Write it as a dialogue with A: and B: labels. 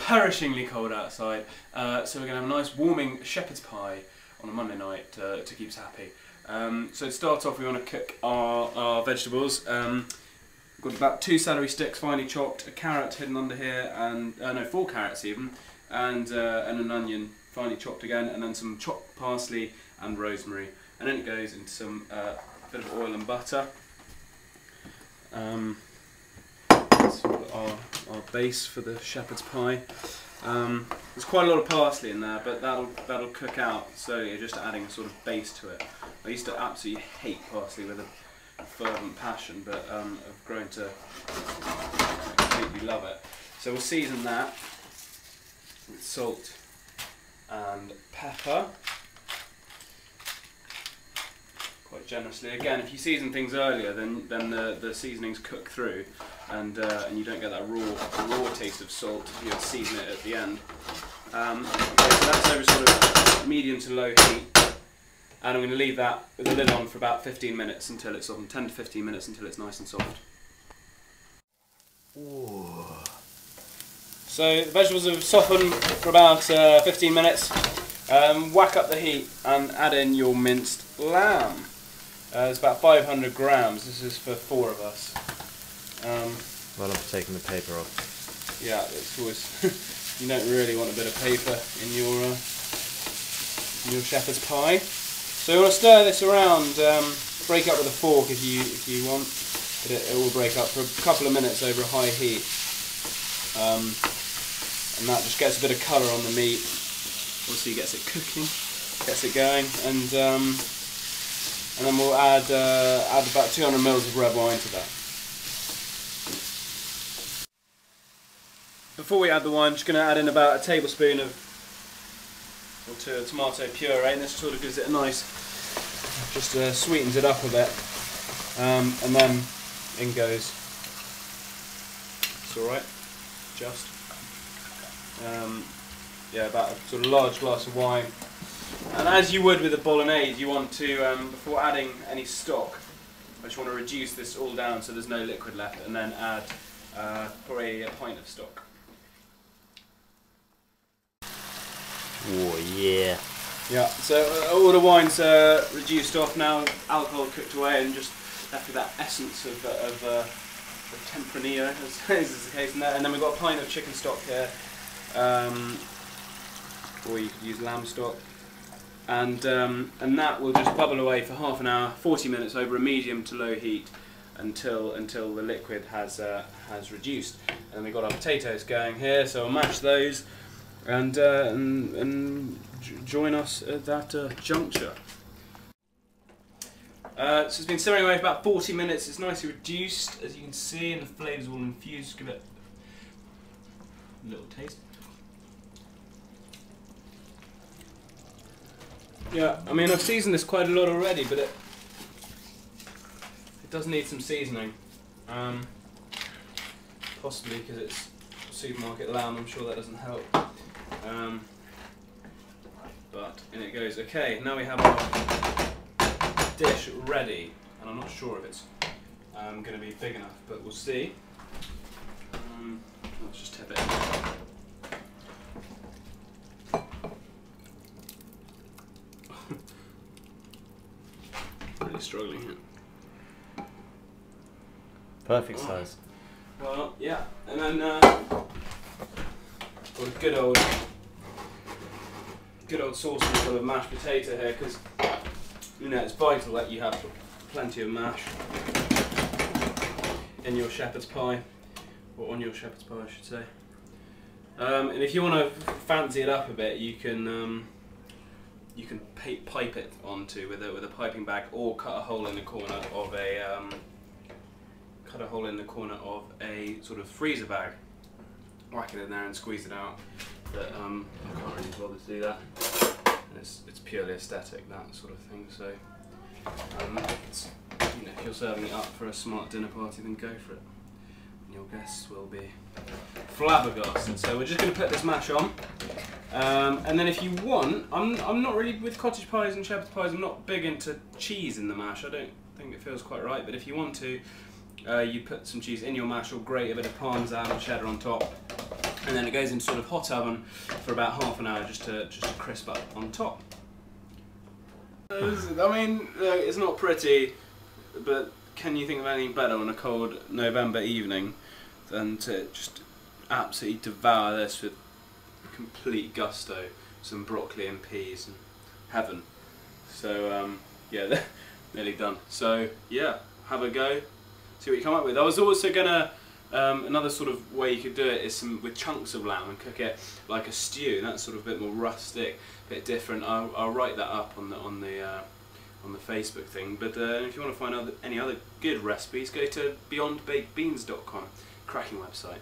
A: perishingly cold outside, so we're going to have a nice warming shepherd's pie on a Monday night to keep us happy. So to start off, we want to cook our vegetables. We've got about 2 celery sticks finely chopped, a carrot hidden under here, and no, 4 carrots even, and an onion finely chopped again, and then some chopped parsley and rosemary, and then it goes into some bit of oil and butter. That's our base for the shepherd's pie. There's quite a lot of parsley in there, but that'll cook out slowly, just adding a sort of base to it. I used to absolutely hate parsley with a fervent passion, but I've grown to completely love it. So we'll season that with salt and pepper quite generously. Again, if you season things earlier, then the seasonings cook through, and you don't get that raw taste of salt if you season it at the end. Okay, so that's over sort of medium to low heat, and I'm going to leave that with the lid on for about 15 minutes until it's softened, 10 to 15 minutes until it's nice and soft. Ooh. So the vegetables have softened for about 15 minutes. Whack up the heat and add in your minced lamb. It's about 500 grams. This is for 4 of us.
B: Well, I'm taking the paper off.
A: Yeah, it's always you don't really want a bit of paper in your shepherd's pie. So you want to stir this around. Break up with a fork if you want, but it will break up for a couple of minutes over a high heat, and that just gets a bit of colour on the meat. Obviously, gets it cooking, gets it going, and then we'll add about 200 ml of red wine to that. Before we add the wine, I'm just going to add in about a tablespoon of tomato puree, and this sort of gives it a nice, just sweetens it up a bit, and then in goes. It's all right, just. Yeah, about a sort of large glass of wine. And as you would with a bolognese, you want to, before adding any stock, I just want to reduce this all down so there's no liquid left, and then add probably a pint of stock.
B: Oh yeah.
A: Yeah, so all the wine's reduced off now, alcohol cooked away, and just left with that essence of Tempranillo, as is the case in there. And then we've got a pint of chicken stock here. Or you could use lamb stock, and that will just bubble away for half an hour, 40 minutes over a medium to low heat until the liquid has reduced. And then we've got our potatoes going here, so I'll mash those and join us at that juncture. So it's been simmering away for about 40 minutes. It's nicely reduced, as you can see, and the flavours will infuse. Give it a little taste. Yeah, I mean, I've seasoned this quite a lot already, but it does need some seasoning. Possibly because it's supermarket lamb, I'm sure that doesn't help. But in it goes. Okay, now we have our dish ready, and I'm not sure if it's going to be big enough, but we'll see. Let's just tip it. Really struggling here.
B: Perfect size.
A: Well, yeah, and then got a good old sauce full of mashed potato here, because you know it's vital that you have plenty of mash in your shepherd's pie, or on your shepherd's pie, I should say. And if you want to fancy it up a bit, you can pipe it onto with a piping bag, or cut a hole in the corner of a sort of freezer bag. Whack it in there and squeeze it out. But I can't really bother to do that. And it's purely aesthetic, that sort of thing. So it's, you know, if you're serving it up for a smart dinner party, then go for it. And your guests will be flabbergasted. So we're just going to put this mash on. And then if you want, I'm not really, with cottage pies and shepherd's pies, I'm not big into cheese in the mash. I don't think it feels quite right, but if you want to, you put some cheese in your mash, or grate a bit of Parmesan or cheddar on top, and then it goes into sort of hot oven for about half an hour just to crisp up on top. I mean, it's not pretty, but can you think of anything better on a cold November evening than to just absolutely devour this with complete gusto, some broccoli and peas and heaven. So yeah, they're nearly done. So yeah, have a go, see what you come up with. I was also gonna another sort of way you could do it is with chunks of lamb and cook it like a stew. That's sort of a bit more rustic, a bit different. I'll write that up on the Facebook thing. But if you want to find any other good recipes, go to beyondbakedbeans.com. Cracking website.